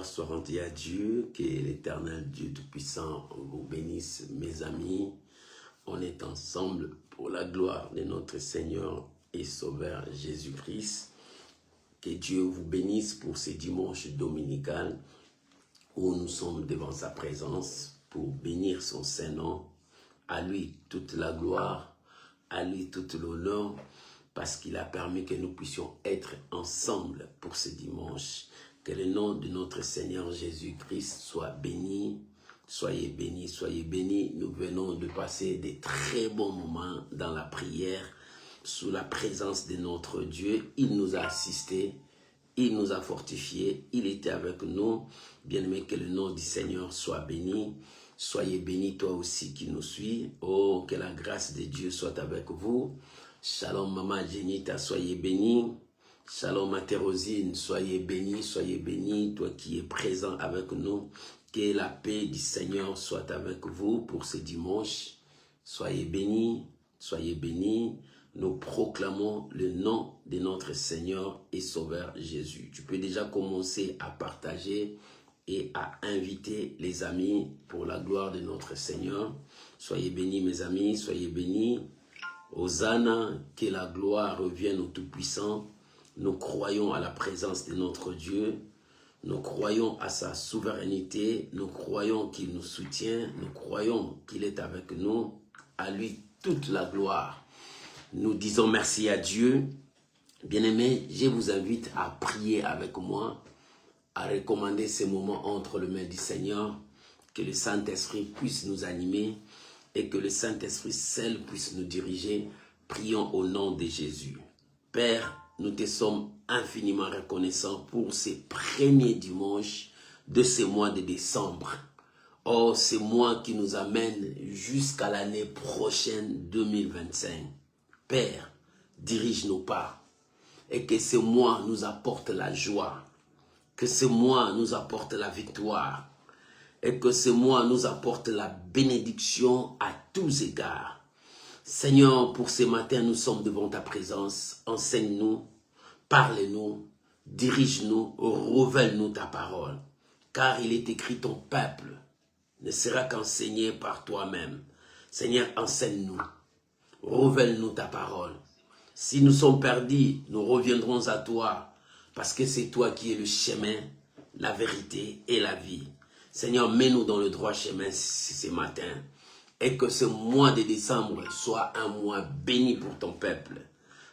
gloire soit rendue à Dieu, que l'Éternel Dieu Tout-Puissant vous bénisse, mes amis. On est ensemble pour la gloire de notre Seigneur et Sauveur Jésus-Christ. Que Dieu vous bénisse pour ce dimanche dominical où nous sommes devant sa présence pour bénir son Saint-Nom. À lui toute la gloire, à lui toute l'honneur, parce qu'il a permis que nous puissions être ensemble pour ce dimanche. Que le nom de notre Seigneur Jésus-Christ soit béni. Soyez bénis, soyez bénis. Nous venons de passer des très bons moments dans la prière, sous la présence de notre Dieu. Il nous a assistés, il nous a fortifiés, il était avec nous. Bien-aimé, que le nom du Seigneur soit béni. Soyez bénis, toi aussi qui nous suis. Oh, que la grâce de Dieu soit avec vous. Shalom, Maman Jenita, soyez bénis. Shalom, Materosine, soyez bénis, toi qui es présent avec nous. Que la paix du Seigneur soit avec vous pour ce dimanche. Soyez bénis, soyez bénis. Nous proclamons le nom de notre Seigneur et Sauveur Jésus. Tu peux déjà commencer à partager et à inviter les amis pour la gloire de notre Seigneur. Soyez bénis, mes amis, soyez bénis. Hosanna, que la gloire revienne au Tout-Puissant. Nous croyons à la présence de notre Dieu. Nous croyons à sa souveraineté. Nous croyons qu'il nous soutient. Nous croyons qu'il est avec nous. À lui toute la gloire. Nous disons merci à Dieu. Bien-aimés, je vous invite à prier avec moi, à recommander ces moments entre les mains du Seigneur, que le Saint-Esprit puisse nous animer et que le Saint-Esprit seul puisse nous diriger. Prions au nom de Jésus. Père, nous te sommes infiniment reconnaissants pour ces premiers dimanches de ce mois de décembre. Oh, ce mois qui nous amène jusqu'à l'année prochaine 2025. Père, dirige nos pas et que ce mois nous apporte la joie, que ce mois nous apporte la victoire et que ce mois nous apporte la bénédiction à tous égards. Seigneur, pour ce matin, nous sommes devant ta présence. Enseigne-nous, parle-nous, dirige-nous, révèle-nous ta parole. Car il est écrit, ton peuple ne sera qu'enseigné par toi-même. Seigneur, enseigne-nous, révèle-nous ta parole. Si nous sommes perdus, nous reviendrons à toi, parce que c'est toi qui es le chemin, la vérité et la vie. Seigneur, mets-nous dans le droit chemin ce matin. Et que ce mois de décembre soit un mois béni pour ton peuple.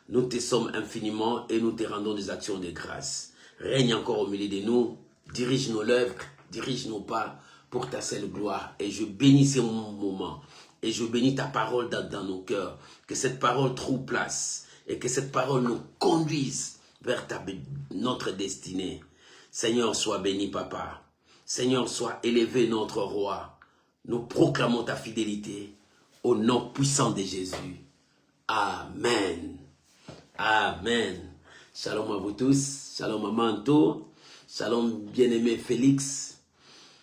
Nous te sommes infiniment et nous te rendons des actions de grâce. Règne encore au milieu de nous, dirige nos lèvres, dirige nos pas pour ta seule gloire. Et je bénis ces moments et je bénis ta parole dans nos cœurs. Que cette parole trouve place et que cette parole nous conduise vers notre destinée. Seigneur, sois béni, Papa. Seigneur, sois élevé, notre roi. Nous proclamons ta fidélité au nom puissant de Jésus. Amen. Amen. Shalom à vous tous. Shalom Maman Anto. Shalom bien-aimé Félix.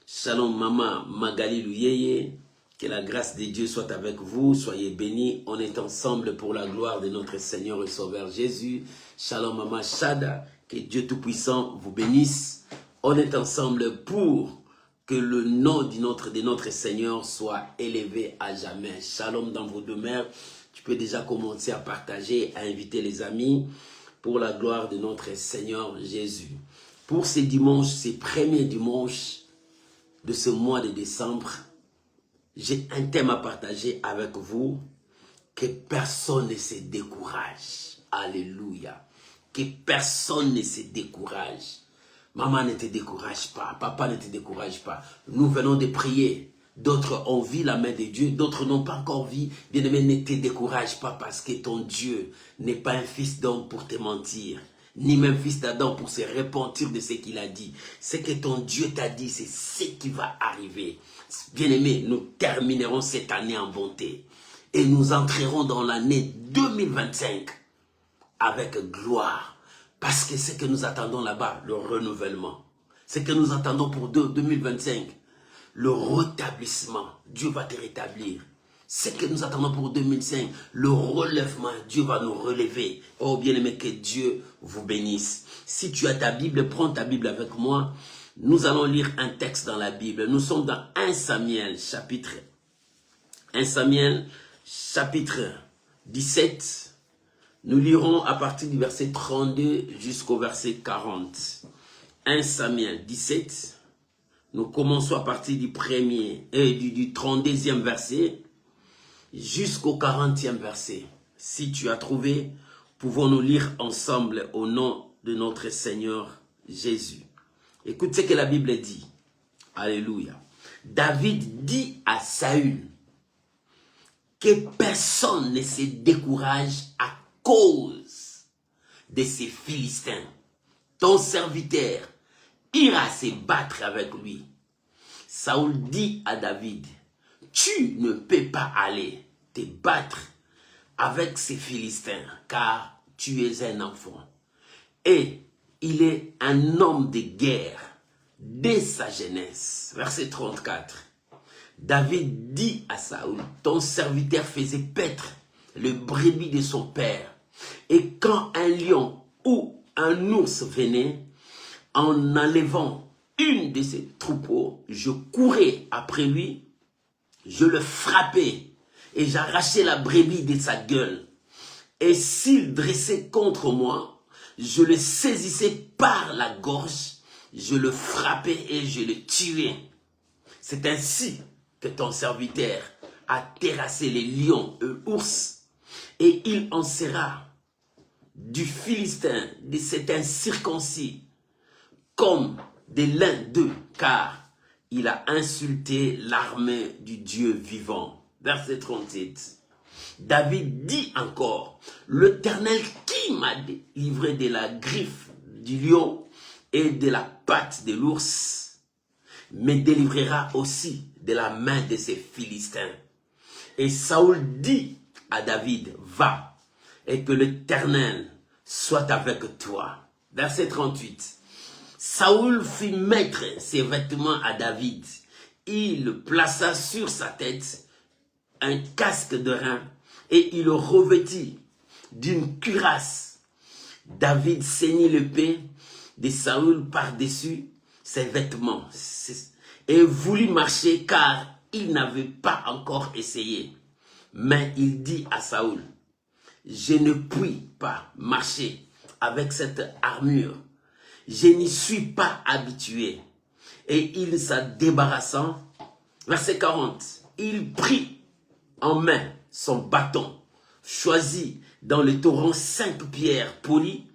Shalom Maman Magali Louyeye. Que la grâce de Dieu soit avec vous. Soyez bénis. On est ensemble pour la gloire de notre Seigneur et Sauveur Jésus. Shalom Maman Shada. Que Dieu Tout-Puissant vous bénisse. On est ensemble pour que le nom de notre Seigneur soit élevé à jamais. Shalom dans vos demeures. Tu peux déjà commencer à partager, à inviter les amis pour la gloire de notre Seigneur Jésus. Pour ces dimanches, ces premiers dimanches de ce mois de décembre, j'ai un thème à partager avec vous. Que personne ne se décourage. Alléluia. Que personne ne se décourage. Maman, ne te décourage pas. Papa, ne te décourage pas. Nous venons de prier. D'autres ont vu la main de Dieu. D'autres n'ont pas encore vu. Bien-aimé, ne te décourage pas parce que ton Dieu n'est pas un fils d'homme pour te mentir. Ni même fils d'Adam pour se repentir de ce qu'il a dit. Ce que ton Dieu t'a dit, c'est ce qui va arriver. Bien-aimé, nous terminerons cette année en bonté. Et nous entrerons dans l'année 2025 avec gloire. Parce que ce que nous attendons là-bas, le renouvellement. Ce que nous attendons pour 2025, le rétablissement. Dieu va te rétablir. Ce que nous attendons pour 2005, le relèvement. Dieu va nous relever. Oh bien-aimé, que Dieu vous bénisse. Si tu as ta Bible, prends ta Bible avec moi. Nous allons lire un texte dans la Bible. Nous sommes dans 1 Samuel chapitre 17. Nous lirons à partir du verset 32 jusqu'au verset 40. 1 Samuel 17. Nous commençons à partir du 32e verset jusqu'au 40e verset. Si tu as trouvé, pouvons-nous lire ensemble au nom de notre Seigneur Jésus. Écoute ce que la Bible dit. Alléluia. David dit à Saül que personne ne se décourage à cause de ces Philistins. Ton serviteur ira se battre avec lui. Saül dit à David, tu ne peux pas aller te battre avec ces Philistins, car tu es un enfant. Et il est un homme de guerre dès sa jeunesse. Verset 34. David dit à Saül, ton serviteur faisait paître le brebis de son père. Et quand un lion ou un ours venait, en enlevant une de ses troupeaux, je courais après lui, je le frappais et j'arrachais la brebis de sa gueule. Et s'il dressait contre moi, je le saisissais par la gorge, je le frappais et je le tuais. C'est ainsi que ton serviteur a terrassé les lions et ours, et il en sera du Philistin, de cet incirconcis, comme de l'un d'eux, car il a insulté l'armée du Dieu vivant. Verset 37. David dit encore, l'Éternel qui m'a délivré de la griffe du lion et de la patte de l'ours, me délivrera aussi de la main de ces Philistins. Et Saül dit à David, va, et que l'Éternel soit avec toi. Verset 38. Saül fit mettre ses vêtements à David. Il plaça sur sa tête un casque de rein et il le revêtit d'une cuirasse. David ceignit l'épée de Saül par-dessus ses vêtements et voulut marcher car il n'avait pas encore essayé. Mais il dit à Saül, je ne puis pas marcher avec cette armure. Je n'y suis pas habitué. Et il s'en débarrassant, verset 40, il prit en main son bâton, choisit dans le torrent 5 pierres polies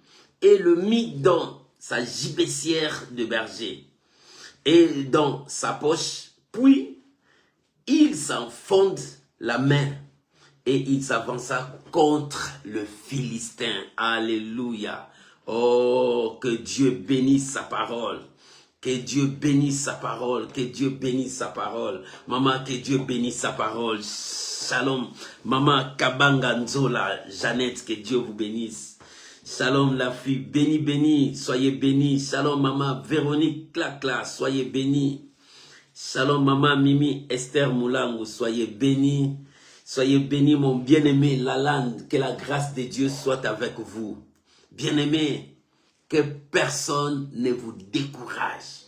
et le mit dans sa gibecière de berger et dans sa poche. Puis il s'en fonde la main et il s'avança contre le Philistin. Alléluia. Oh, que Dieu bénisse sa parole. Que Dieu bénisse sa parole. Que Dieu bénisse sa parole. Maman, que Dieu bénisse sa parole. Shalom. Maman Kabanga Nzola, Jeannette, que Dieu vous bénisse. Shalom la fille, béni, béni, soyez béni. Shalom maman Véronique Clacla, soyez béni. Shalom maman Mimi Esther Moulango, soyez béni. Soyez béni mon bien-aimé Lalande, que la grâce de Dieu soit avec vous. Bien-aimé, que personne ne vous décourage.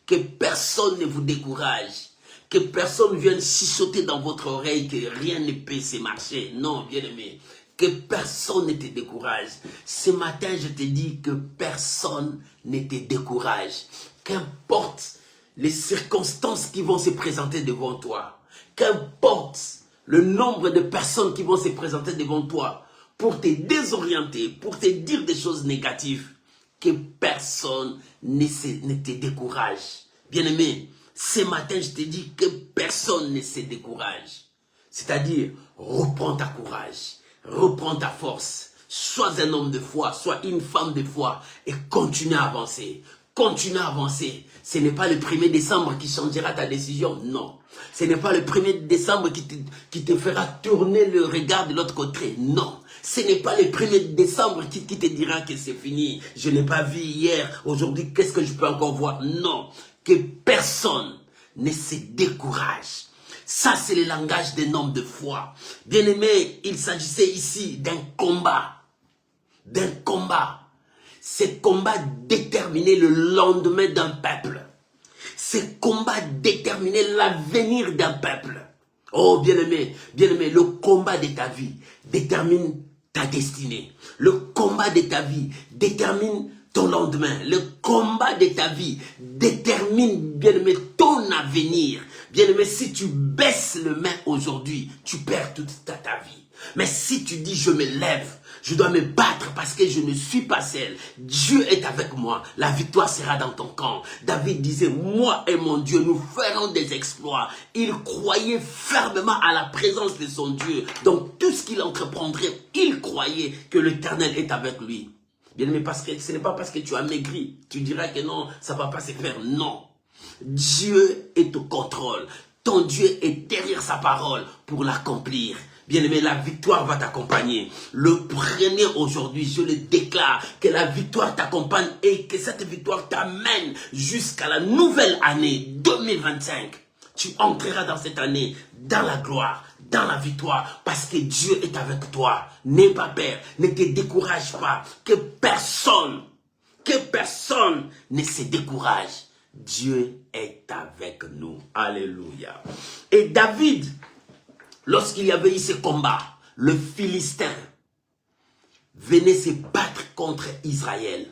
Que personne ne vous décourage. Que personne vienne chuchoter dans votre oreille que rien ne peut se marcher. Non, bien-aimé. Que personne ne te décourage. Ce matin, je te dis que personne ne te décourage. Qu'importe les circonstances qui vont se présenter devant toi. Qu'importe le nombre de personnes qui vont se présenter devant toi pour te désorienter, pour te dire des choses négatives. Que personne ne te décourage. Bien-aimé, ce matin, je te dis que personne ne se décourage. C'est-à-dire, reprends ta courage. Reprends ta force, sois un homme de foi, sois une femme de foi et continue à avancer. Continue à avancer. Ce n'est pas le 1er décembre qui changera ta décision, non. Ce n'est pas le 1er décembre qui te fera tourner le regard de l'autre côté, non. Ce n'est pas le 1er décembre qui te dira que c'est fini. Je n'ai pas vu hier, aujourd'hui, qu'est-ce que je peux encore voir? Non. Que personne ne se décourage. Ça, c'est le langage d'un homme de foi. Bien-aimé, il s'agissait ici d'un combat. D'un combat. Ce combat déterminait le lendemain d'un peuple. Ces combats déterminaient l'avenir d'un peuple. Oh, bien-aimé, le combat de ta vie détermine ta destinée. Le combat de ta vie détermine ton lendemain. Le combat de ta vie détermine, bien-aimé, ton avenir. Bien-aimé, si tu baisses le main aujourd'hui, tu perds toute ta vie. Mais si tu dis, je me lève, je dois me battre parce que je ne suis pas seul. Dieu est avec moi. La victoire sera dans ton camp. David disait, moi et mon Dieu, nous ferons des exploits. Il croyait fermement à la présence de son Dieu. Donc tout ce qu'il entreprendrait, il croyait que l'Éternel est avec lui. Bien aimé, parce que ce n'est pas parce que tu as maigri, tu diras que non, ça ne va pas se faire. Non. Dieu est au contrôle. Ton Dieu est derrière sa parole pour l'accomplir. Bien-aimé, la victoire va t'accompagner. Le prenez aujourd'hui, je le déclare, que la victoire t'accompagne et que cette victoire t'amène jusqu'à la nouvelle année 2025. Tu entreras dans cette année, dans la gloire, dans la victoire, parce que Dieu est avec toi. N'aie pas peur, ne te décourage pas, que personne ne se décourage. Dieu est avec nous. Alléluia. Et David, lorsqu'il y avait eu ce combat, le Philistin venait se battre contre Israël.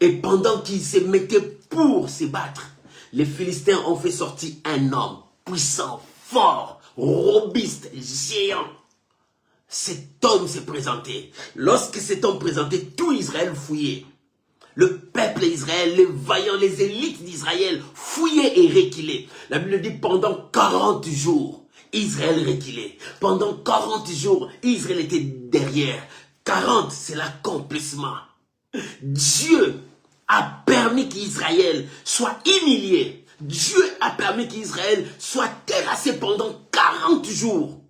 Et pendant qu'il se mettait pour se battre, les Philistins ont fait sortir un homme puissant, fort, robuste, géant. Cet homme s'est présenté. Lorsque cet homme présentait, tout Israël fouillait. Le peuple d'Israël, les vaillants, les élites d'Israël fouillaient et reculaient. La Bible dit pendant 40 jours, Israël reculait. Pendant 40 jours, Israël était derrière. 40, c'est l'accomplissement. Dieu a permis qu'Israël soit humilié. Dieu a permis qu'Israël soit terrassé pendant 40 jours.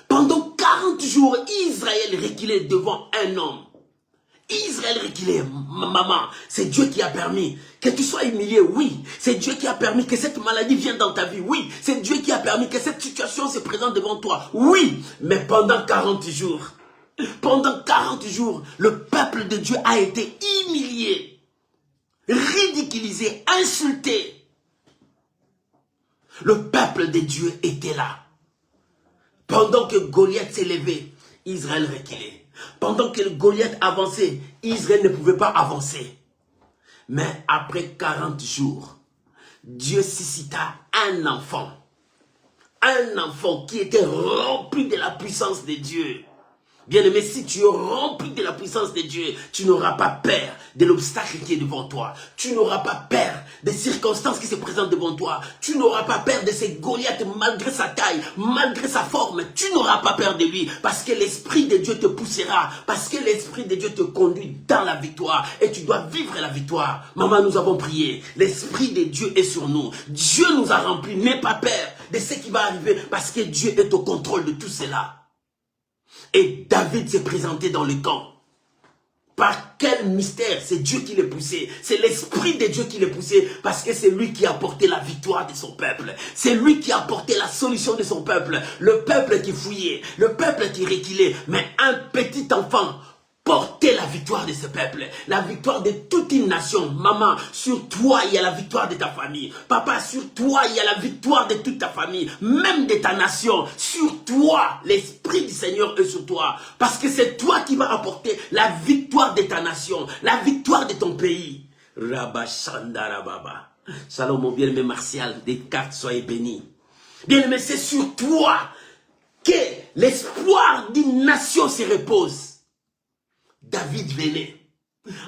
Pendant 40 jours, Israël reculait devant un homme. Israël reculait, maman, c'est Dieu qui a permis que tu sois humilié, oui. C'est Dieu qui a permis que cette maladie vienne dans ta vie, oui. C'est Dieu qui a permis que cette situation se présente devant toi, oui. Mais pendant 40 jours, le peuple de Dieu a été humilié, ridiculisé, insulté. Le peuple de Dieu était là. Pendant que Goliath s'élevait, Israël reculait. Pendant que Goliath avançait, Israël ne pouvait pas avancer. Mais après 40 jours, Dieu suscita un enfant qui était rempli de la puissance de Dieu. Bien-aimé, si tu es rempli de la puissance de Dieu, tu n'auras pas peur de l'obstacle qui est devant toi. Tu n'auras pas peur des circonstances qui se présentent devant toi. Tu n'auras pas peur de ces Goliaths malgré sa taille, malgré sa forme. Tu n'auras pas peur de lui parce que l'Esprit de Dieu te poussera, parce que l'Esprit de Dieu te conduit dans la victoire et tu dois vivre la victoire. Maman, nous avons prié. L'Esprit de Dieu est sur nous. Dieu nous a remplis. N'aie pas peur de ce qui va arriver parce que Dieu est au contrôle de tout cela. Et David s'est présenté dans le camp. Par quel mystère? C'est Dieu qui l'a poussé. C'est l'Esprit de Dieu qui l'a poussé parce que c'est lui qui a apporté la victoire de son peuple. C'est lui qui a apporté la solution de son peuple. Le peuple qui fouillait, le peuple qui reculait. Mais un petit enfant portait la victoire de ce peuple, la victoire de toute une nation. Maman, sur toi, il y a la victoire de ta famille. Papa, sur toi, il y a la victoire de toute ta famille, même de ta nation. Sur toi, l'Esprit du Seigneur est sur toi. Parce que c'est toi qui vas apporter la victoire de ta nation, la victoire de ton pays. Rabashandarababa. Shalom, mon bien-aimé Martial, des cartes, soyez bénis. Bien-aimé, c'est sur toi que l'espoir d'une nation se repose. David venait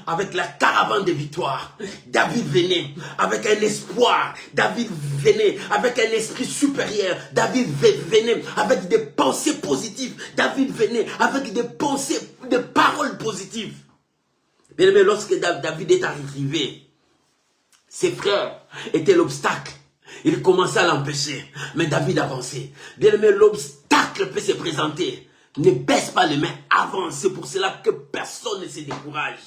avec la caravane de victoire. David venait avec un espoir. David venait avec un esprit supérieur. David venait avec des pensées positives. David venait avec des pensées, des paroles positives. Bien aimé, lorsque David est arrivé, ses frères étaient l'obstacle. Il commençait à l'empêcher. Mais David avançait. Bien aimé, l'obstacle peut se présenter. Ne baisse pas les mains, avance. C'est pour cela que personne ne se décourage.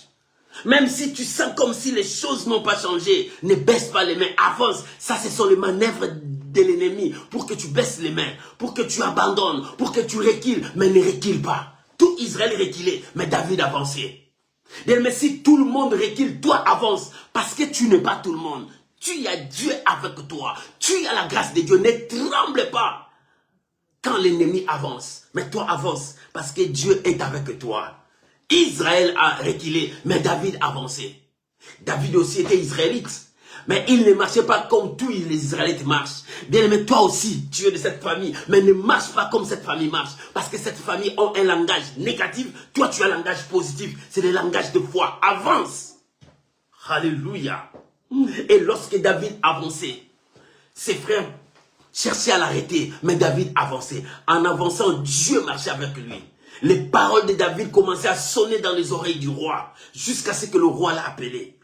Même si tu sens comme si les choses n'ont pas changé, ne baisse pas les mains, avance. Ça, ce sont les manœuvres de l'ennemi pour que tu baisses les mains, pour que tu abandonnes, pour que tu recules. Mais ne recule pas. Tout Israël reculait, mais David avançait. Mais si tout le monde recule, toi avance. Parce que tu n'es pas tout le monde. Tu as Dieu avec toi. Tu as la grâce de Dieu. Ne tremble pas quand l'ennemi avance. Mais toi avance parce que Dieu est avec toi. Israël a reculé, mais David avançait. David aussi était israélite. Mais il ne marchait pas comme tous les Israélites marchent. Bien aimé, toi aussi, tu es de cette famille. Mais ne marche pas comme cette famille marche. Parce que cette famille a un langage négatif. Toi, tu as un langage positif. C'est le langage de foi. Avance. Alléluia. Et lorsque David avançait, ses frères cherchaient à l'arrêter. Mais David avançait. En avançant, Dieu marchait avec lui. Les paroles de David commençaient à sonner dans les oreilles du roi. Jusqu'à ce que le roi l'a appelé.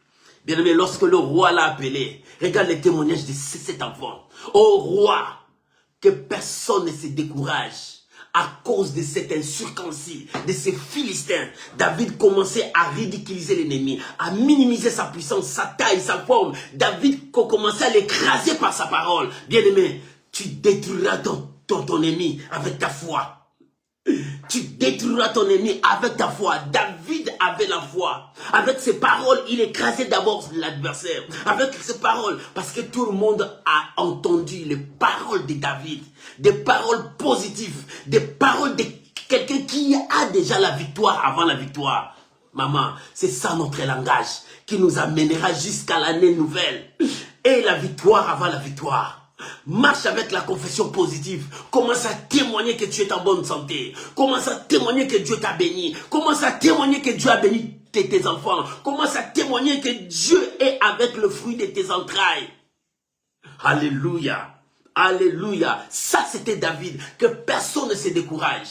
Bien aimé, lorsque le roi l'a appelé, regarde les témoignages de cet enfant. Ô roi, que personne ne se décourage à cause de cet incirconcis, de ces Philistins. David commençait à ridiculiser l'ennemi, à minimiser sa puissance, sa taille, sa forme. David commençait à l'écraser par sa parole. Bien aimé, tu détruiras ton ennemi avec ta foi. Tu détruiras ton ennemi avec ta foi. David avait la foi. Avec ses paroles, il écrasait d'abord l'adversaire. Avec ses paroles, parce que tout le monde a entendu les paroles de David. Des paroles positives. Des paroles de quelqu'un qui a déjà la victoire avant la victoire. Maman, c'est ça notre langage qui nous amènera jusqu'à l'année nouvelle. Et la victoire avant la victoire. Marche avec la confession positive. Commence à témoigner que tu es en bonne santé. Commence à témoigner que Dieu t'a béni. Commence à témoigner que Dieu a béni tes enfants. Commence à témoigner que Dieu est avec le fruit de tes entrailles. Alléluia. Alléluia. Ça, c'était David. Que personne ne se décourage.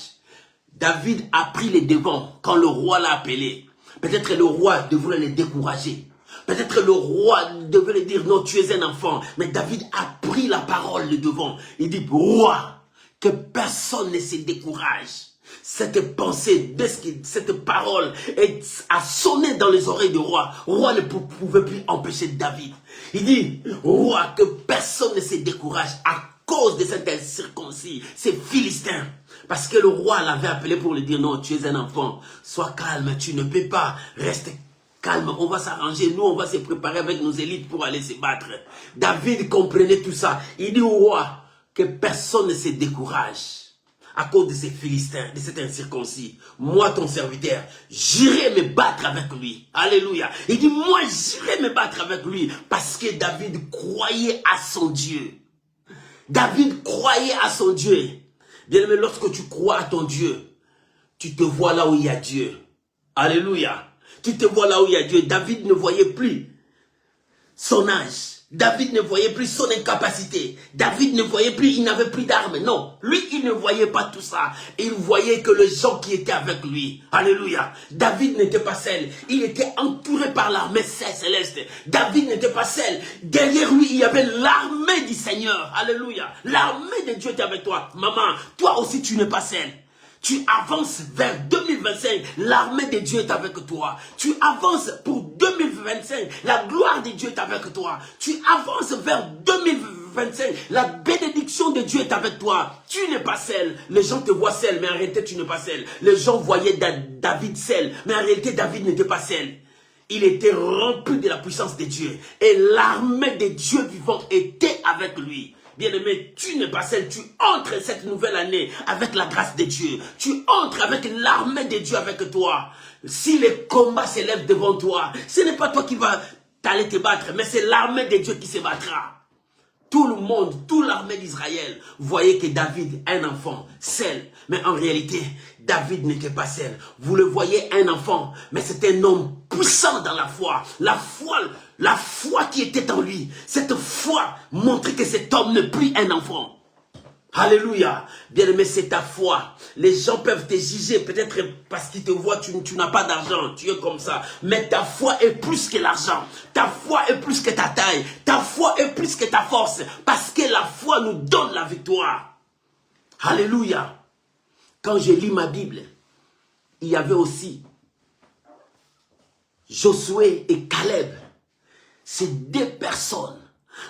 David a pris les devants quand le roi l'a appelé. Peut-être le roi devrait le décourager. Peut-être le roi devait lui dire, non, tu es un enfant. Mais David a pris la parole de devant. Il dit, roi, que personne ne se décourage. Cette pensée, cette parole a sonné dans les oreilles du roi. Le roi ne pouvait plus empêcher David. Il dit, roi, que personne ne se décourage à cause de cet incirconcis, ces Philistins. Parce que le roi l'avait appelé pour lui dire, non, tu es un enfant. Sois calme, tu ne peux pas rester calme, on va s'arranger, nous on va se préparer avec nos élites pour aller se battre. David comprenait tout ça. Il dit au roi que personne ne se décourage à cause de ces Philistins, de cet incirconcis. Moi ton serviteur, j'irai me battre avec lui. Alléluia. Il dit moi j'irai me battre avec lui parce que David croyait à son Dieu. David croyait à son Dieu. Bien aimé, lorsque tu crois à ton Dieu, tu te vois là où il y a Dieu. Alléluia. Tu te vois là où il y a Dieu. David ne voyait plus son âge. David ne voyait plus son incapacité. David ne voyait plus, il n'avait plus d'armes. Non, lui, il ne voyait pas tout ça. Il voyait que les gens qui étaient avec lui. Alléluia. David n'était pas seul. Il était entouré par l'armée céleste. David n'était pas seul. Derrière lui, il y avait l'armée du Seigneur. Alléluia. L'armée de Dieu était avec toi. Maman, toi aussi, tu n'es pas seul. Tu avances vers 2025, l'armée de Dieu est avec toi. Tu avances pour 2025, la gloire de Dieu est avec toi. Tu avances vers 2025, la bénédiction de Dieu est avec toi. Tu n'es pas seul. Les gens te voient seul, mais en réalité tu n'es pas seul. Les gens voyaient David seul, mais en réalité David n'était pas seul. Il était rempli de la puissance de Dieu. Et l'armée de Dieu vivant était avec lui. Bien-aimé, tu n'es pas seul, tu entres cette nouvelle année avec la grâce de Dieu. Tu entres avec l'armée de Dieu avec toi. Si les combats s'élèvent devant toi, ce n'est pas toi qui vas t'aller te battre, mais c'est l'armée de Dieu qui se battra. Tout le monde, toute l'armée d'Israël voyait que David, un enfant, seul. Mais en réalité, David n'était pas seul. Vous le voyez, un enfant, mais c'était un homme puissant dans la foi. La foi qui était en lui. Cette foi montrait que cet homme n'est plus un enfant. Alléluia. Bien-aimé, c'est ta foi. Les gens peuvent te juger peut-être parce qu'ils te voient, tu n'as pas d'argent, tu es comme ça. Mais ta foi est plus que l'argent. Ta foi est plus que ta taille. Ta foi est plus que ta force. Parce que la foi nous donne la victoire. Alléluia. Quand je lis ma Bible, il y avait aussi Josué et Caleb. Ces deux personnes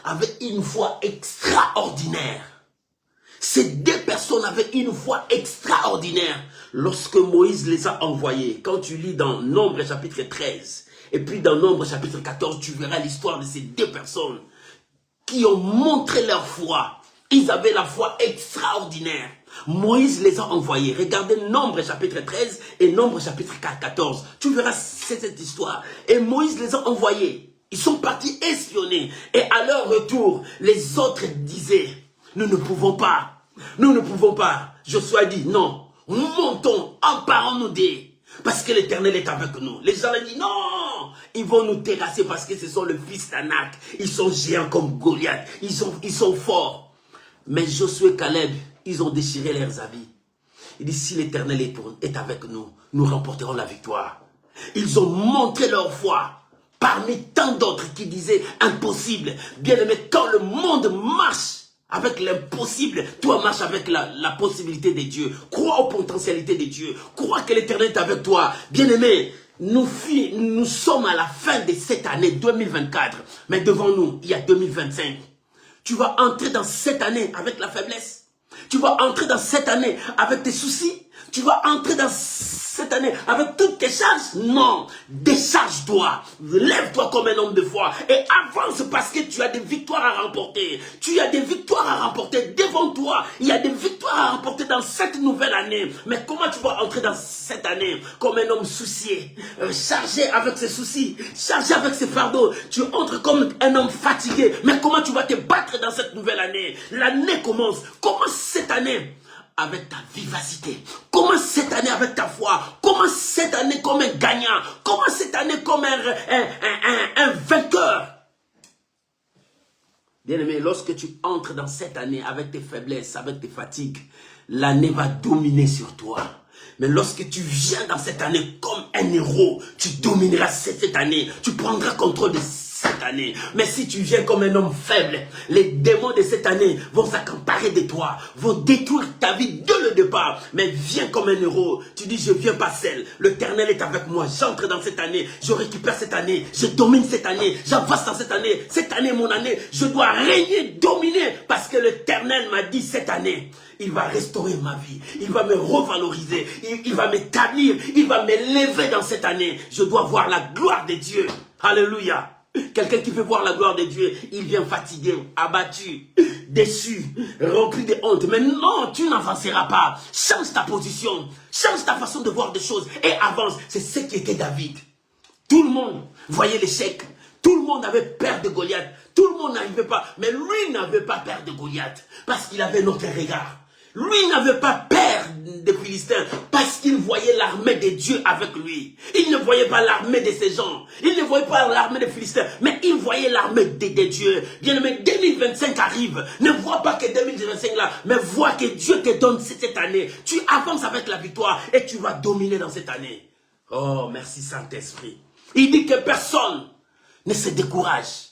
avaient une foi extraordinaire. Ces deux personnes avaient une foi extraordinaire lorsque Moïse les a envoyés. Quand tu lis dans Nombre chapitre 13 et puis dans Nombre chapitre 14, tu verras l'histoire de ces deux personnes. qui ont montré leur foi. Ils avaient la foi extraordinaire. Moïse les a envoyés. Regardez Nombre chapitre 13 et Nombre chapitre 14. Tu verras cette histoire. Et Moïse les a envoyés. Ils sont partis espionner. Et à leur retour, les autres disaient, nous ne pouvons pas. Nous ne pouvons pas. Josué dit, non, montons, emparons-nous d'eux. Parce que l'Éternel est avec nous. Les gens ont dit, non, ils vont nous terrasser parce que ce sont le fils d'Anak. Ils sont géants comme Goliath. Ils sont forts. Mais Josué et Caleb, ils ont déchiré leurs habits. Il dit, si l'Éternel est avec nous, nous remporterons la victoire. Ils ont montré leur foi. Parmi tant d'autres qui disaient impossible. Bien aimé, quand le monde marche avec l'impossible, toi marche avec la possibilité de Dieu. Crois aux potentialités de Dieu. Crois que l'Éternel est avec toi. Bien aimé, nous sommes à la fin de cette année 2024. Mais devant nous, il y a 2025. Tu vas entrer dans cette année avec la faiblesse. Tu vas entrer dans cette année avec tes soucis. Tu vas entrer dans cette année avec toutes tes charges. Non, décharge-toi. Lève-toi comme un homme de foi et avance parce que tu as des victoires à remporter. Tu as des victoires à remporter devant toi. Il y a des victoires à remporter dans cette nouvelle année. Mais comment tu vas entrer dans cette année comme un homme soucié, chargé avec ses soucis, chargé avec ses fardeaux. Tu entres comme un homme fatigué. Mais comment tu vas te battre dans cette nouvelle année? L'année commence. Commence cette année avec ta vivacité. Commence cette année avec ta foi. Commence cette année comme un gagnant. Commence cette année comme un vainqueur. Bien-aimé, lorsque tu entres dans cette année avec tes faiblesses, avec tes fatigues, l'année va dominer sur toi. Mais lorsque tu viens dans cette année comme un héros, tu domineras cette année. Tu prendras contrôle de cette année. Mais si tu viens comme un homme faible, les démons de cette année vont s'accaparer de toi, vont détruire ta vie dès le départ. Mais viens comme un héros. Tu dis, je viens pas seul. L'Éternel est avec moi. J'entre dans cette année. Je récupère cette année. Je domine cette année. J'avance dans cette année. Cette année, mon année, je dois régner, dominer. Parce que l'Éternel m'a dit cette année, il va restaurer ma vie. Il va me revaloriser. Il va m'établir. Il va m'élever dans cette année. Je dois voir la gloire de Dieu. Alléluia. Quelqu'un qui veut voir la gloire de Dieu, il vient fatigué, abattu, déçu, rempli de honte. Mais non, tu n'avanceras pas. Change ta position, change ta façon de voir des choses et avance. C'est ce qui était David. Tout le monde voyait l'échec. Tout le monde avait peur de Goliath. Tout le monde n'arrivait pas. Mais lui n'avait pas peur de Goliath parce qu'il avait notre regard. Lui n'avait pas peur des Philistins parce qu'il voyait l'armée de Dieu avec lui. Il ne voyait pas l'armée de ces gens. Il ne voyait pas l'armée des Philistins, mais il voyait l'armée de Dieu. Bien-aimé, 2025 arrive. Ne vois pas que 2025 là, mais vois que Dieu te donne cette année. Tu avances avec la victoire et tu vas dominer dans cette année. Oh, merci Saint-Esprit. Il dit que personne ne se décourage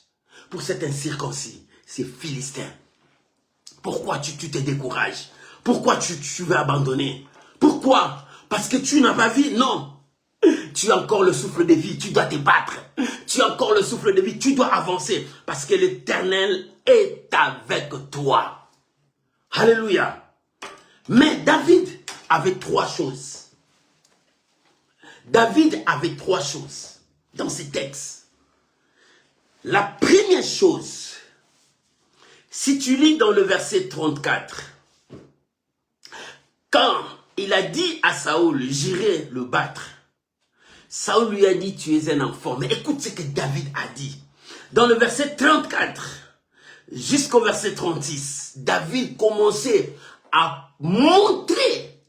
pour cet incirconcis, ces Philistins. Pourquoi tu te décourages? Pourquoi tu veux abandonner? Pourquoi? Parce que tu n'as pas vu? Non. Tu as encore le souffle de vie, tu dois te battre. Tu as encore le souffle de vie, tu dois avancer. Parce que l'Éternel est avec toi. Alléluia. Mais David avait trois choses. David avait trois choses dans ces textes. La première chose, si tu lis dans le verset 34, quand il a dit à Saoul, j'irai le battre, Saoul lui a dit, tu es un enfant. Mais écoute ce que David a dit. Dans le verset 34 jusqu'au verset 36, David commençait à montrer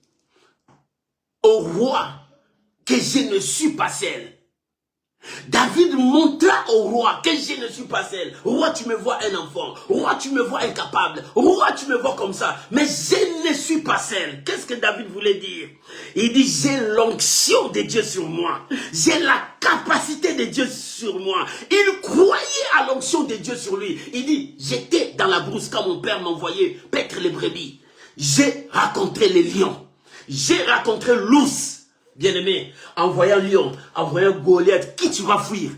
au roi que je ne suis pas seul. David montra au roi que je ne suis pas seul. Roi, tu me vois un enfant. Roi, tu me vois incapable. Roi, tu me vois comme ça. Mais je ne suis pas seul. Qu'est-ce que David voulait dire? Il dit, j'ai l'onction de Dieu sur moi. J'ai la capacité de Dieu sur moi. Il croyait à l'onction de Dieu sur lui. Il dit, j'étais dans la brousse quand mon père m'envoyait paître les brebis. J'ai rencontré les lions. J'ai rencontré l'ours. Bien-aimé, en voyant lion, en voyant Goliath, qui tu vas fuir?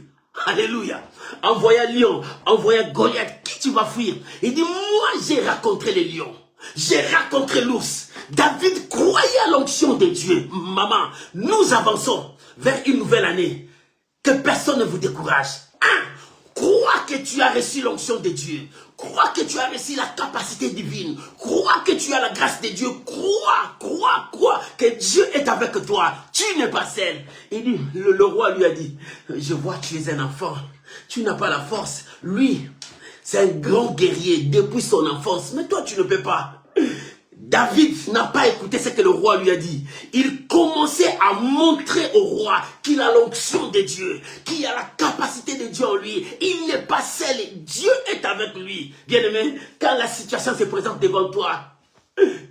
Alléluia. En voyant lion, en voyant Goliath, qui tu vas fuir? Il dit, moi j'ai rencontré les lions. J'ai rencontré l'ours. David croyait à l'onction de Dieu. Maman, nous avançons vers une nouvelle année. Que personne ne vous décourage. Crois Crois que tu as reçu l'onction de Dieu. Crois que tu as reçu la capacité divine. Crois que tu as la grâce de Dieu. Crois que Dieu est avec toi. Tu n'es pas seul. Il dit, le roi lui a dit, je vois que tu es un enfant. Tu n'as pas la force. Lui, c'est un grand guerrier depuis son enfance. Mais toi, tu ne peux pas. David n'a pas écouté ce que le roi lui a dit. Il commençait à montrer au roi qu'il a l'onction de Dieu, qu'il a la capacité de Dieu en lui. Il n'est pas seul, Dieu est avec lui. Bien-aimé, quand la situation se présente devant toi,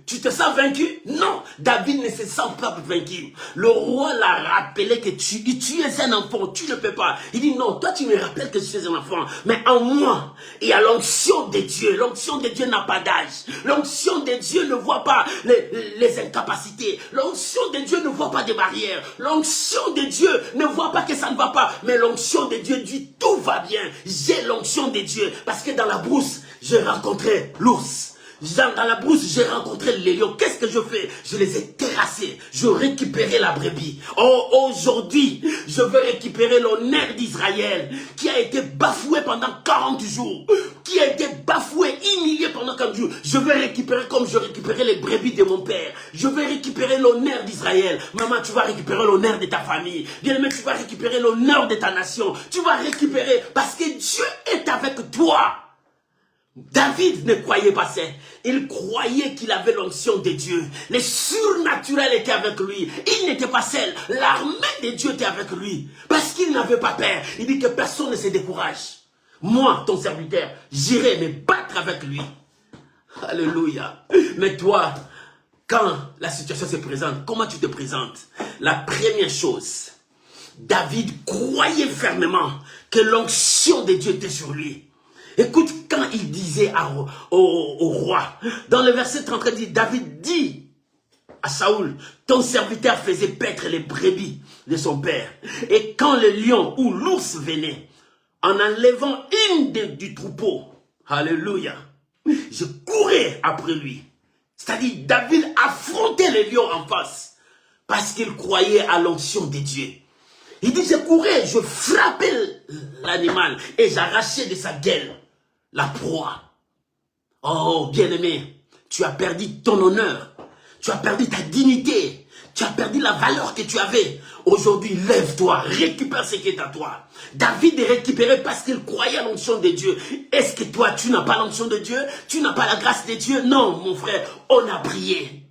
tu te sens vaincu? Non, David ne se sent pas vaincu. Le roi l'a rappelé que tu es un enfant, tu ne peux pas. Il dit non, toi tu me rappelles que tu es un enfant. Mais en moi, il y a l'onction de Dieu. L'onction de Dieu n'a pas d'âge. L'onction de Dieu ne voit pas les incapacités. L'onction de Dieu ne voit pas des barrières. L'onction de Dieu ne voit pas que ça ne va pas. Mais l'onction de Dieu dit tout va bien. J'ai l'onction de Dieu. Parce que dans la brousse, j'ai rencontré l'ours. Dans la brousse, j'ai rencontré les lions. Qu'est-ce que je fais? Je les ai terrassés. Je récupérais la brebis. Oh, aujourd'hui, je veux récupérer l'honneur d'Israël qui a été bafoué pendant 40 jours. Qui a été bafoué, humilié pendant 40 jours. Je veux récupérer comme je récupérais les brebis de mon père. Je veux récupérer l'honneur d'Israël. Maman, tu vas récupérer l'honneur de ta famille. Bien-aimé, tu vas récupérer l'honneur de ta nation. Tu vas récupérer parce que Dieu est avec toi. David ne croyait pas ça. Il croyait qu'il avait l'onction de Dieu. Le surnaturel était avec lui. Il n'était pas seul. L'armée de Dieu était avec lui. Parce qu'il n'avait pas peur. Il dit que personne ne se décourage. Moi, ton serviteur, j'irai me battre avec lui. Alléluia. Mais toi, quand la situation se présente, comment tu te présentes? La première chose, David croyait fermement que l'onction de Dieu était sur lui. Écoute, quand il disait au roi, dans le verset 33, David dit à Saoul, ton serviteur faisait paître les brebis de son père. Et quand le lion ou l'ours venait, en enlevant une du troupeau, alléluia, je courais après lui. C'est-à-dire, David affrontait les lions en face, parce qu'il croyait à l'onction de Dieu. Il dit, je courais, je frappais l'animal, et j'arrachais de sa gueule la proie. Oh, bien-aimé, tu as perdu ton honneur. Tu as perdu ta dignité. Tu as perdu la valeur que tu avais. Aujourd'hui, lève-toi, récupère ce qui est à toi. David est récupéré parce qu'il croyait à l'onction de Dieu. Est-ce que toi, tu n'as pas l'onction de Dieu? Tu n'as pas la grâce de Dieu? Non, mon frère, on a prié.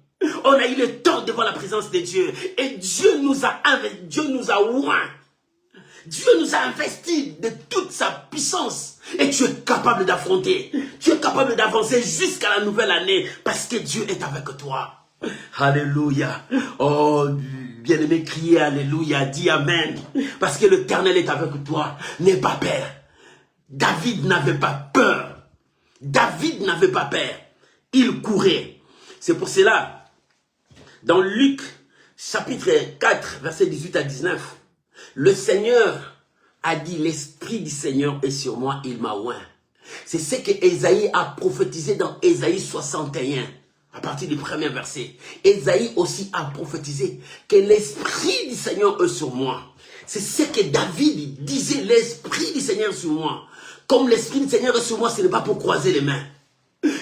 On a eu le temps devant la présence de Dieu. Et Dieu nous a oint. Dieu nous a investis de toute sa puissance. Et tu es capable d'affronter. Tu es capable d'avancer jusqu'à la nouvelle année. Parce que Dieu est avec toi. Alléluia. Oh, bien-aimé, criez Alléluia. Dis Amen. Parce que l'Éternel est avec toi. N'aie pas peur. David n'avait pas peur. David n'avait pas peur. Il courait. C'est pour cela, dans Luc, chapitre 4, verset 18 à 19, le Seigneur a dit, l'Esprit du Seigneur est sur moi, il m'a oint. C'est ce que Ésaïe a prophétisé dans Ésaïe 61, à partir du premier verset. Ésaïe aussi a prophétisé que l'Esprit du Seigneur est sur moi. C'est ce que David disait, l'Esprit du Seigneur est sur moi. Comme l'Esprit du Seigneur est sur moi, ce n'est pas pour croiser les mains.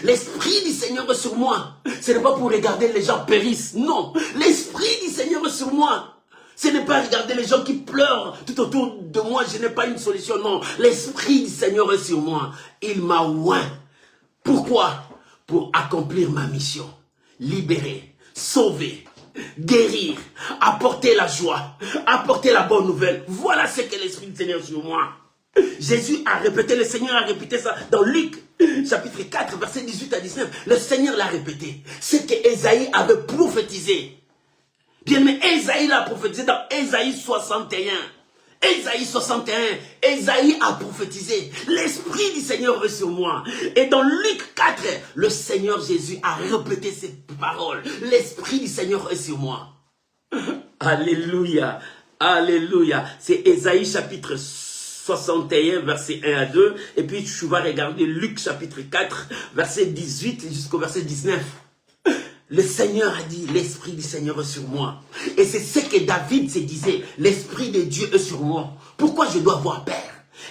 L'Esprit du Seigneur est sur moi. Ce n'est pas pour regarder les gens périssent. Non, l'Esprit du Seigneur est sur moi. Ce n'est pas regarder les gens qui pleurent tout autour de moi. Je n'ai pas une solution. Non, l'Esprit du Seigneur est sur moi. Il m'a oint. Pourquoi? Pour accomplir ma mission. Libérer, sauver, guérir, apporter la joie, apporter la bonne nouvelle. Voilà ce que l'Esprit du Seigneur est sur moi. Jésus a répété, le Seigneur a répété ça dans Luc, chapitre 4, verset 18 à 19. Le Seigneur l'a répété. Ce que Ésaïe avait prophétisé. Bien, mais Ésaïe l'a prophétisé dans Ésaïe 61. Ésaïe 61, Ésaïe a prophétisé. L'Esprit du Seigneur est sur moi. Et dans Luc 4, le Seigneur Jésus a répété ces paroles. L'Esprit du Seigneur est sur moi. Alléluia. Alléluia. C'est Ésaïe chapitre 61, verset 1 à 2. Et puis tu vas regarder Luc chapitre 4, verset 18 jusqu'au verset 19. Le Seigneur a dit, l'Esprit du Seigneur est sur moi. Et c'est ce que David se disait, l'Esprit de Dieu est sur moi. Pourquoi je dois avoir peur?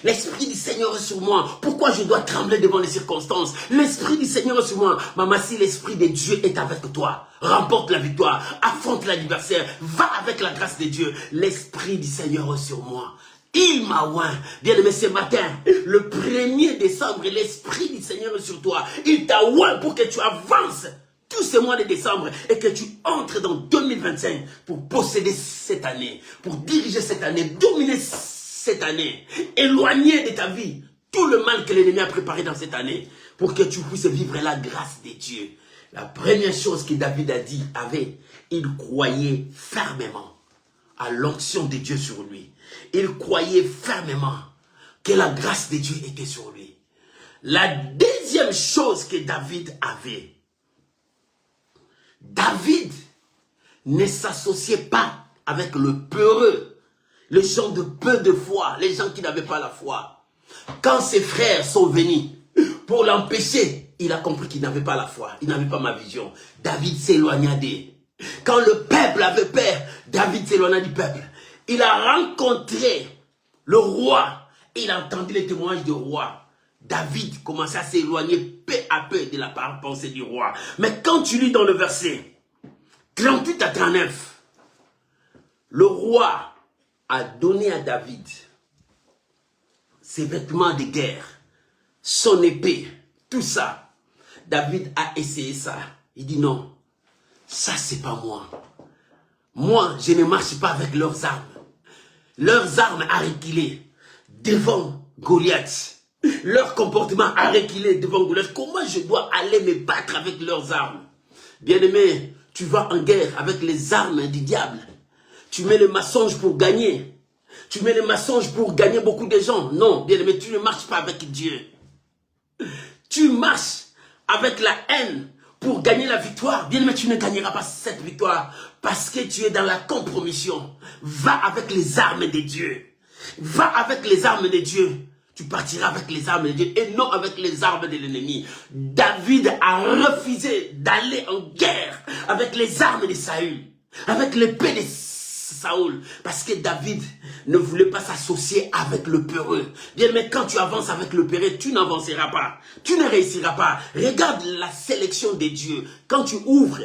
L'Esprit du Seigneur est sur moi. Pourquoi je dois trembler devant les circonstances? L'Esprit du Seigneur est sur moi. Maman, si l'Esprit de Dieu est avec toi, remporte la victoire, affronte l'adversaire, va avec la grâce de Dieu. L'Esprit du Seigneur est sur moi. Il m'a oint. Bien-aimé, ce matin, le 1er décembre, l'Esprit du Seigneur est sur toi. Il t'a oint pour que tu avances tous ces mois de décembre et que tu entres dans 2025 pour posséder cette année, pour diriger cette année, dominer cette année, éloigner de ta vie tout le mal que l'ennemi a préparé dans cette année pour que tu puisses vivre la grâce de Dieu. La première chose que David a dit il croyait fermement à l'onction de Dieu sur lui. Il croyait fermement que la grâce de Dieu était sur lui. La deuxième chose que David avait, David ne s'associait pas avec le peureux, les gens de peu de foi, les gens qui n'avaient pas la foi. Quand ses frères sont venus pour l'empêcher, il a compris qu'il n'avait pas la foi, il n'avait pas ma vision. David s'éloigna d'eux. Quand le peuple avait peur, David s'éloigna du peuple. Il a rencontré le roi, il a entendu les témoignages du roi. David commençait à s'éloigner peu à peu de la pensée du roi. Mais quand tu lis dans le verset 38 à 39, le roi a donné à David ses vêtements de guerre, son épée, tout ça. David a essayé ça. Il dit non, ça c'est pas moi. Moi, je ne marche pas avec leurs armes. Leurs armes a reculé devant Goliath. Leur comportement a reculé devant Goliath. Comment je dois aller me battre avec leurs armes? Bien-aimé, tu vas en guerre avec les armes du diable. Tu mets le mensonge pour gagner. Tu mets le mensonge pour gagner beaucoup de gens. Non, bien-aimé, tu ne marches pas avec Dieu. Tu marches avec la haine pour gagner la victoire. Bien-aimé, tu ne gagneras pas cette victoire parce que tu es dans la compromission. Va avec les armes de Dieu. Va avec les armes de Dieu. Tu partiras avec les armes de Dieu et non avec les armes de l'ennemi. David a refusé d'aller en guerre avec les armes de Saül, avec l'épée de Saül, parce que David ne voulait pas s'associer avec le peureux. Bien, mais quand tu avances avec le peureux, tu n'avanceras pas, tu ne réussiras pas. Regarde la sélection de Dieu. Quand tu ouvres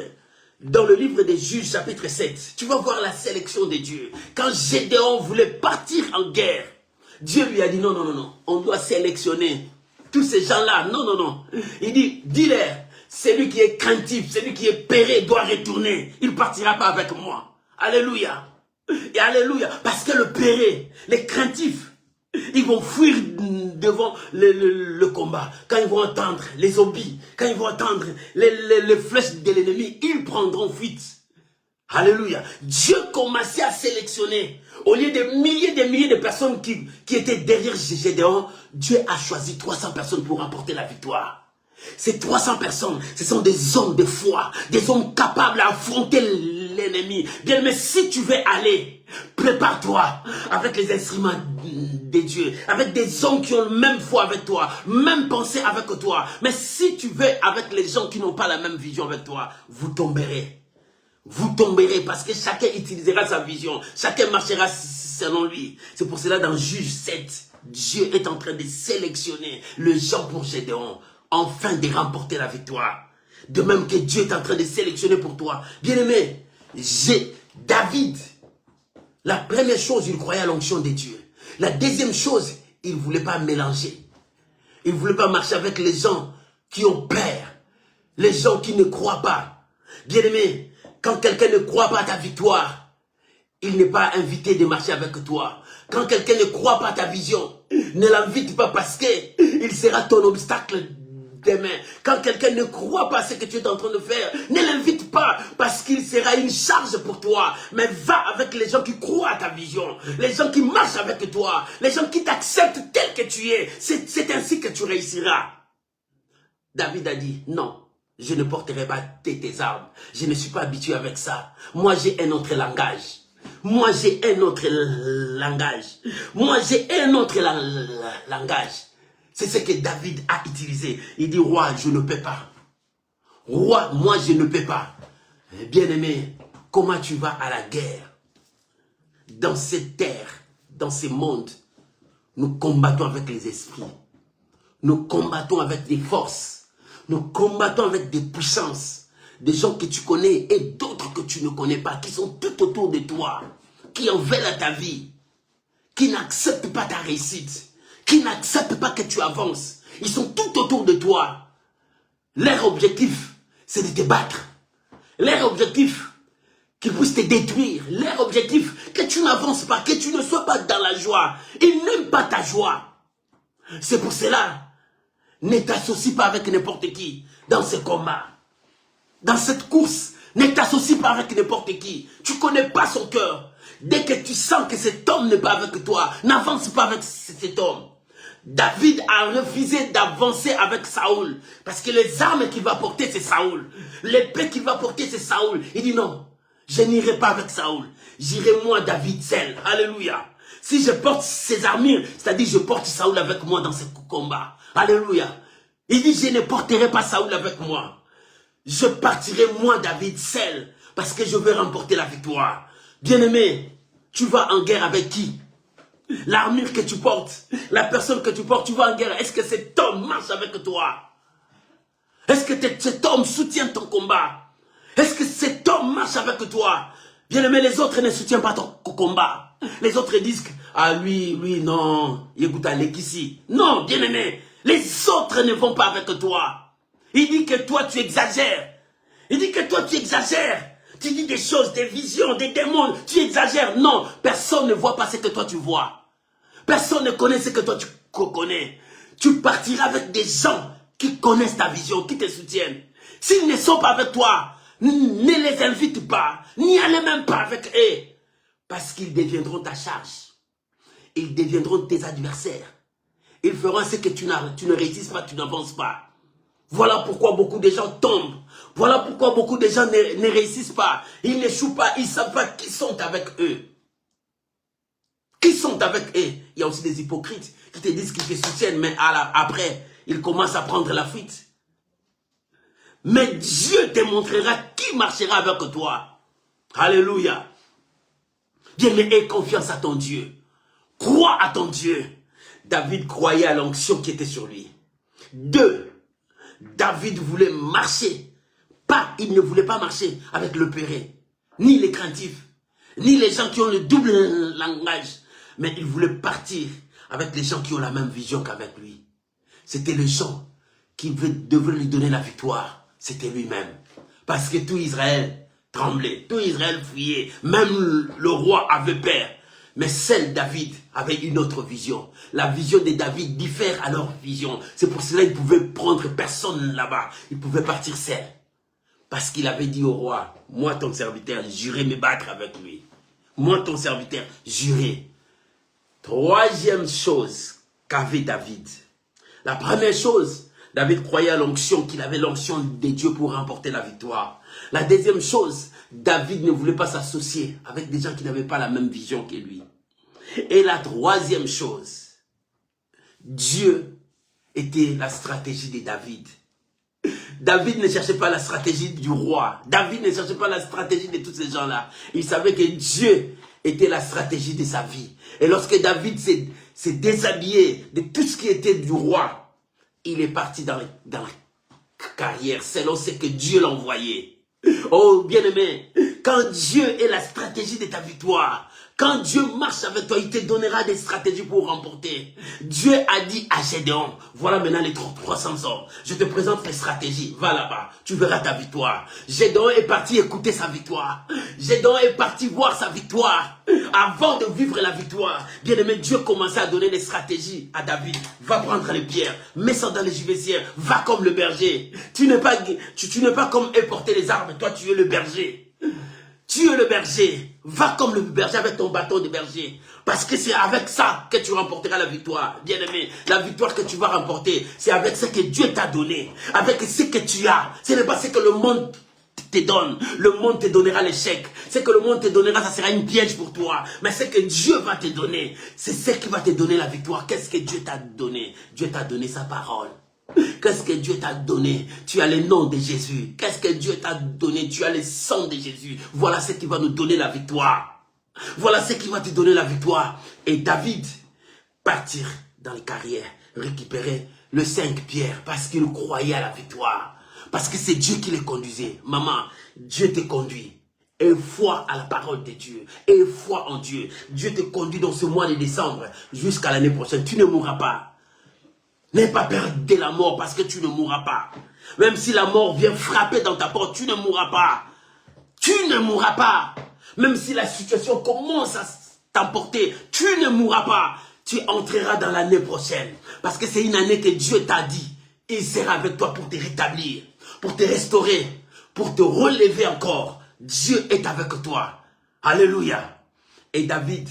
dans le livre des Juges, chapitre 7, tu vas voir la sélection de Dieu. Quand Gédéon voulait partir en guerre, Dieu lui a dit non, non, non, non, on doit sélectionner tous ces gens-là. Non, non, non. Il dit, dis-leur, celui qui est craintif, celui qui est peureux doit retourner. Il ne partira pas avec moi. Alléluia. Et alléluia. Parce que le peureux, les craintifs, ils vont fuir devant le combat. Quand ils vont entendre les zombies, quand ils vont entendre les flèches de l'ennemi, ils prendront fuite. Alléluia. Dieu commençait à sélectionner. Au lieu des milliers de personnes qui étaient derrière Gédéon, Dieu a choisi 300 personnes pour remporter la victoire. Ces 300 personnes, ce sont des hommes de foi, des hommes capables d'affronter l'ennemi. Bien, mais si tu veux aller, prépare-toi avec les instruments de Dieu, avec des hommes qui ont la même foi avec toi, même pensée avec toi. Mais si tu veux avec les gens qui n'ont pas la même vision avec toi, vous tomberez. Vous tomberez parce que chacun utilisera sa vision. Chacun marchera selon lui. C'est pour cela dans Juge 7, Dieu est en train de sélectionner les gens pour Gédéon, afin de remporter la victoire. De même que Dieu est en train de sélectionner pour toi. Bien-aimé, David, la première chose, il croyait à l'onction de Dieu. La deuxième chose, il ne voulait pas mélanger. Il ne voulait pas marcher avec les gens qui ont peur. Les gens qui ne croient pas. Bien-aimé, quand quelqu'un ne croit pas à ta victoire, il n'est pas invité de marcher avec toi. Quand quelqu'un ne croit pas à ta vision, ne l'invite pas parce qu'il sera ton obstacle demain. Quand quelqu'un ne croit pas à ce que tu es en train de faire, ne l'invite pas parce qu'il sera une charge pour toi. Mais va avec les gens qui croient à ta vision, les gens qui marchent avec toi, les gens qui t'acceptent tel que tu es. C'est ainsi que tu réussiras. David a dit non. Je ne porterai pas tes armes. Je ne suis pas habitué avec ça. Moi, j'ai un autre langage. Moi, j'ai un autre langage. Moi, j'ai un autre langage. C'est ce que David a utilisé. Il dit, roi, je ne peux pas. Roi, moi, je ne peux pas. Bien-aimé, comment tu vas à la guerre? Dans cette terre, dans ce monde Nous combattons avec les esprits. Nous combattons avec des forces. Nous combattons avec des puissances. Des gens que tu connais et d'autres que tu ne connais pas, qui sont tout autour de toi, qui en veulent à ta vie, qui n'acceptent pas ta réussite, qui n'acceptent pas que tu avances. Ils sont tout autour de toi. Leur objectif, c'est de te battre. Leur objectif, qu'ils puissent te détruire. Leur objectif, que tu n'avances pas, que tu ne sois pas dans la joie. Ils n'aiment pas ta joie. C'est pour cela, ne t'associe pas avec n'importe qui dans ce combat. Dans cette course, ne t'associe pas avec n'importe qui. Tu ne connais pas son cœur. Dès que tu sens que cet homme n'est pas avec toi, n'avance pas avec cet homme. David a refusé d'avancer avec Saoul. Parce que les armes qu'il va porter, c'est Saoul. L'épée qu'il va porter, c'est Saoul. Il dit non, je n'irai pas avec Saoul. J'irai moi, David, seul. Alléluia. Si je porte ses armures, c'est-à-dire je porte Saoul avec moi dans ce combat. Alléluia. Il dit je ne porterai pas Saoul avec moi. Je partirai moi, David, seul. Parce que je veux remporter la victoire. Bien-aimé, tu vas en guerre avec qui? L'armure que tu portes, la personne que tu portes, tu vas en guerre. Est-ce que cet homme marche avec toi? Est-ce que cet homme soutient ton combat? Est-ce que cet homme marche avec toi? Bien-aimé, les autres ne soutiennent pas ton combat. Les autres disent que, ah lui, non, il goûte à l'équici. Non, bien-aimé, les autres ne vont pas avec toi. Il dit que toi, tu exagères. Il dit que toi, tu exagères. Tu dis des choses, des visions, des démons. Tu exagères. Non, personne ne voit pas ce que toi, tu vois. Personne ne connaît ce que toi, tu connais. Tu partiras avec des gens qui connaissent ta vision, qui te soutiennent. S'ils ne sont pas avec toi, ne les invite pas. N'y allez même pas avec eux. Parce qu'ils deviendront ta charge. Ils deviendront tes adversaires. Ils feront ce que tu ne résistes pas, tu n'avances pas. Voilà pourquoi beaucoup de gens tombent. Voilà pourquoi beaucoup de gens ne réussissent pas. Ils n'échouent pas. Ils ne savent pas qui sont avec eux. Qui sont avec eux. Il y a aussi des hypocrites qui te disent qu'ils te soutiennent, mais après, ils commencent à prendre la fuite. Mais Dieu te montrera qui marchera avec toi. Alléluia. Bien, mais aie confiance à ton Dieu. Crois à ton Dieu. David croyait à l'onction qui était sur lui. 2. David voulait marcher. Il ne voulait pas marcher avec le peuré, ni les craintifs, ni les gens qui ont le double langage. Mais il voulait partir avec les gens qui ont la même vision qu'avec lui. C'était les gens qui devaient lui donner la victoire. C'était lui-même. Parce que tout Israël tremblait, tout Israël fuyait. Même le roi avait peur. Mais seul David avait une autre vision. La vision de David diffère à leur vision. C'est pour cela qu'il ne pouvait prendre personne là-bas. Il pouvait partir seul. Parce qu'il avait dit au roi, moi ton serviteur, j'irai me battre avec lui. Moi ton serviteur, j'irai. 3e chose qu'avait David. La première chose, David croyait à l'onction, qu'il avait l'onction de Dieu pour remporter la victoire. La 2e chose, David ne voulait pas s'associer avec des gens qui n'avaient pas la même vision que lui. Et la 3e chose, Dieu était la stratégie de David. David ne cherchait pas la stratégie du roi. David ne cherchait pas la stratégie de tous ces gens-là. Il savait que Dieu était la stratégie de sa vie. Et lorsque David s'est déshabillé de tout ce qui était du roi, il est parti dans la carrière selon ce que Dieu l'envoyait. Oh, bien-aimé, quand Dieu est la stratégie de ta victoire, quand Dieu marche avec toi, il te donnera des stratégies pour remporter. Dieu a dit à Gédéon, voilà maintenant les 300 hommes. Je te présente les stratégies. Va là-bas, tu verras ta victoire. Gédéon est parti écouter sa victoire. Gédéon est parti voir sa victoire. Avant de vivre la victoire, bien-aimé, Dieu commençait à donner des stratégies à David. Va prendre les pierres, mets ça dans les gibecières, va comme le berger. Tu n'es pas comme porter les armes, toi tu es le berger. Tu es le berger. Va comme le berger avec ton bâton de berger. Parce que c'est avec ça que tu remporteras la victoire. Bien-aimé, la victoire que tu vas remporter, c'est avec ce que Dieu t'a donné. Avec ce que tu as. Ce n'est pas ce que le monde te donne. Le monde te donnera l'échec. Ce que le monde te donnera, ça sera une piège pour toi. Mais ce que Dieu va te donner, c'est ce qui va te donner la victoire. Qu'est-ce que Dieu t'a donné? Dieu t'a donné sa parole. Qu'est-ce que Dieu t'a donné? Tu as le nom de Jésus. Qu'est-ce que Dieu t'a donné? Tu as le sang de Jésus. Voilà ce qui va nous donner la victoire. Voilà ce qui va te donner la victoire. Et David partir dans les carrières, récupérer le 5 pierres parce qu'il croyait à la victoire. Parce que c'est Dieu qui les conduisait. Maman, Dieu te conduit. Et foi à la parole de Dieu. Et foi en Dieu. Dieu te conduit dans ce mois de décembre jusqu'à l'année prochaine. Tu ne mourras pas. N'aie pas peur de la mort parce que tu ne mourras pas. Même si la mort vient frapper dans ta porte, tu ne mourras pas. Tu ne mourras pas. Même si la situation commence à t'emporter, tu ne mourras pas. Tu entreras dans l'année prochaine. Parce que c'est une année que Dieu t'a dit. Il sera avec toi pour te rétablir, pour te restaurer, pour te relever encore. Dieu est avec toi. Alléluia. Et David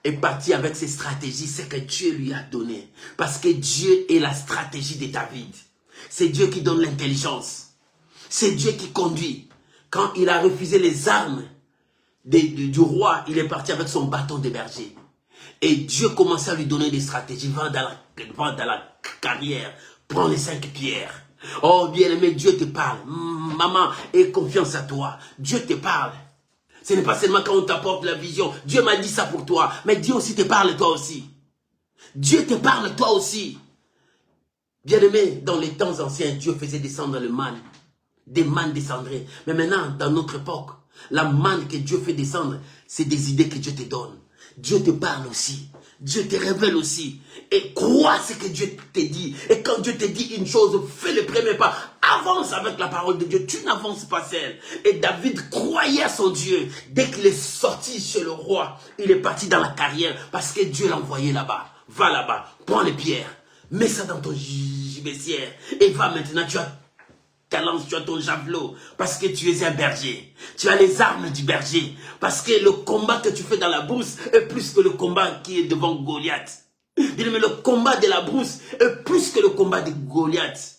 est parti avec ses stratégies, c'est que Dieu lui a donné. Parce que Dieu est la stratégie de David. C'est Dieu qui donne l'intelligence. C'est Dieu qui conduit. Quand il a refusé les armes du roi, il est parti avec son bâton de berger. Et Dieu commençait à lui donner des stratégies. Va dans la carrière, prends les 5 pierres. Oh bien-aimé, Dieu te parle. Maman, aie confiance à toi. Dieu te parle. Ce n'est pas seulement quand on t'apporte la vision. Dieu m'a dit ça pour toi. Mais Dieu aussi te parle toi aussi. Dieu te parle toi aussi. Bien-aimé, dans les temps anciens, Dieu faisait descendre le manne. Des mannes descendraient. Mais maintenant, dans notre époque, la manne que Dieu fait descendre, c'est des idées que Dieu te donne. Dieu te parle aussi. Dieu te révèle aussi. Et crois ce que Dieu te dit. Et quand Dieu te dit une chose, fais le premier pas. Avance avec la parole de Dieu. Tu n'avances pas seul. Et David croyait à son Dieu. Dès qu'il est sorti chez le roi, il est parti dans la carrière parce que Dieu l'a envoyé là-bas. Va là-bas, prends les pierres, mets ça dans ton gibecière et va maintenant, tu as ta lance, tu as ton javelot, parce que tu es un berger. Tu as les armes du berger, parce que le combat que tu fais dans la brousse est plus que le combat qui est devant Goliath. Mais le combat de la brousse est plus que le combat de Goliath.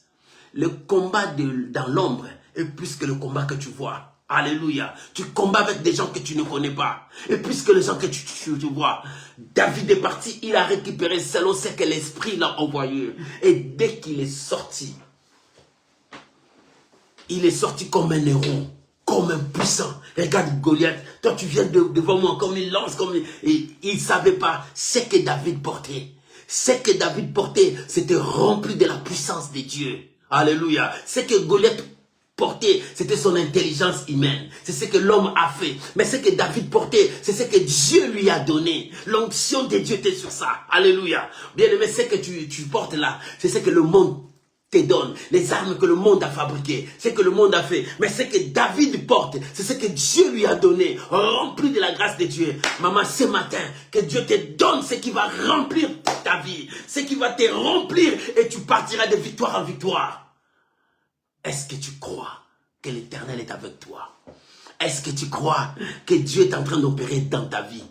Le combat dans l'ombre est plus que le combat que tu vois. Alléluia. Tu combats avec des gens que tu ne connais pas. Et plus que les gens que tu vois. David est parti, il a récupéré selon ce que l'Esprit l'a envoyé. Et dès qu'il est sorti, il est sorti comme un héros, comme un puissant. Regarde Goliath, toi tu viens devant moi comme une lance, et il ne savait pas ce que David portait. Ce que David portait, c'était rempli de la puissance de Dieu. Alléluia. Ce que Goliath portait, c'était son intelligence humaine. C'est ce que l'homme a fait. Mais ce que David portait, c'est ce que Dieu lui a donné. L'onction de Dieu était sur ça. Alléluia. Bien aimé, ce que tu portes là, c'est ce que le monde te donne, les armes que le monde a fabriquées, ce que le monde a fait. Mais ce que David porte, c'est ce que Dieu lui a donné, rempli de la grâce de Dieu. Maman, ce matin, que Dieu te donne ce qui va remplir ta vie, ce qui va te remplir et tu partiras de victoire en victoire. Est-ce que tu crois que l'Éternel est avec toi? Est-ce que tu crois que Dieu est en train d'opérer dans ta vie?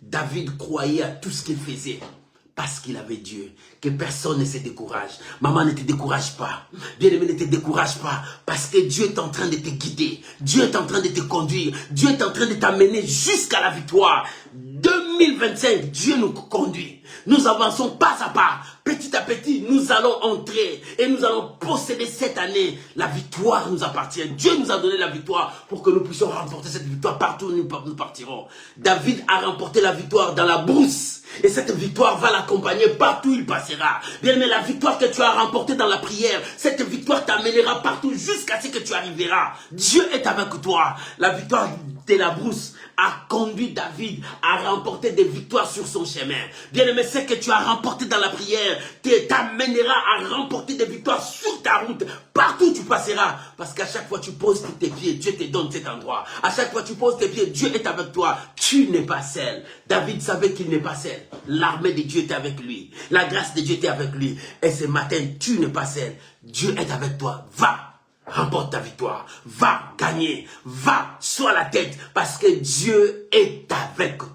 David croyait à tout ce qu'il faisait. Parce qu'il avait Dieu, que personne ne se décourage. Maman, ne te décourage pas. Bien-aimé, ne te décourage pas. Parce que Dieu est en train de te guider. Dieu est en train de te conduire. Dieu est en train de t'amener jusqu'à la victoire. 2025, Dieu nous conduit. Nous avançons pas à pas. Petit à petit, nous allons entrer et nous allons posséder cette année. La victoire nous appartient. Dieu nous a donné la victoire pour que nous puissions remporter cette victoire partout où nous partirons. David a remporté la victoire dans la brousse. Et cette victoire va l'accompagner partout où il passera. Bien aimé, la victoire que tu as remportée dans la prière, cette victoire t'amènera partout jusqu'à ce que tu arriveras. Dieu est avec toi. La victoire de la brousse a conduit David à remporter des victoires sur son chemin. Bien aimé, ce que tu as remporté dans la prière t'amènera à remporter des victoires sur ta route, partout où tu passeras. Parce qu'à chaque fois que tu poses tes pieds, Dieu te donne cet endroit. À chaque fois que tu poses tes pieds, Dieu est avec toi. Tu n'es pas seul. David savait qu'il n'est pas seul. L'armée de Dieu était avec lui. La grâce de Dieu était avec lui. Et ce matin, tu n'es pas seul. Dieu est avec toi. Va. Remporte ta victoire, va gagner, va, sois la tête, parce que Dieu est avec toi.